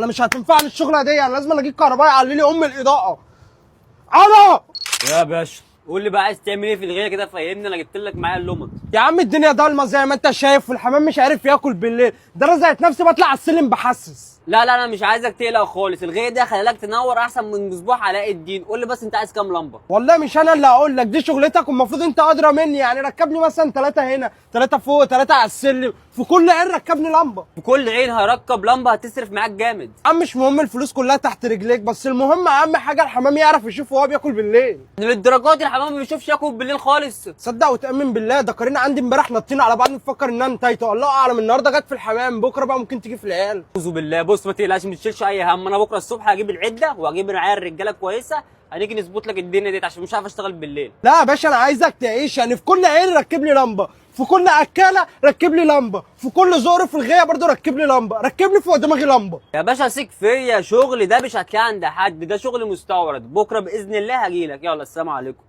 انا مش هتنفعني الشغله دي، انا لازم اجيب كهربائي يعلي لي الاضاءه. الو يا باشا قول لي بقى عايز تعمل ايه في الغيه كده، فهمني. انا جبت لك معايا اللمض. يا عم الدنيا ضلمه زي ما انت شايف، والحمام مش عارف ياكل بالليل، ده انا زيت نفسي بطلع على السلم بحسس. لا انا مش عايزك تقلق خالص، الغيه دي خلي لك تنور احسن من مصباح علاء الدين. قول لي بس انت عايز كام لمبه؟ والله مش انا اللي هقول لك، دي شغلتك والمفروض انت ادرى مني. يعني ركب لي مثلا 3 هنا، 3 فوق، 3 على السلم، في كل عين ركب لي لمبه. في كل عين هركب لمبه هتصرف معاك جامد. يا عم مش مهم الفلوس كلها تحت رجليك، بس المهم اهم حاجه الحمام يعرف يشوف وهو بياكل بالليل. للدرجات دي الحمام ما بيشوفش ياكل بالليل خالص؟ صدق وتامن بالله، ده قرينا عندي امبارح نطينا على بعض نفكر انها انتهيته، الله اعلم النهارده جت في الحمام، بكره بقى ممكن تيجي في العيال. اعوذ بالله. بص ما تقلقش، ما تشيلش اي هم. انا بكره الصبح هجيب العده وهجيب معايا الرجاله كويسه، هنيجي نظبط لك الدنيا ديت عشان مش عارف اشتغل بالليل. لا يا باشا انا عايزك تعيش، يعني في كل عين ركب لي لمبه، في كل اكاله ركب لي لمبه، في كل زور في الغيه برضه ركب لي لمبه، ركب لي فوق دماغي لمبه. يا باشا ثق فيا، شغل ده مش هتلاقيه عند حد، ده شغل مستورد. بكره باذن الله هجيلك. يلا السلام عليكم.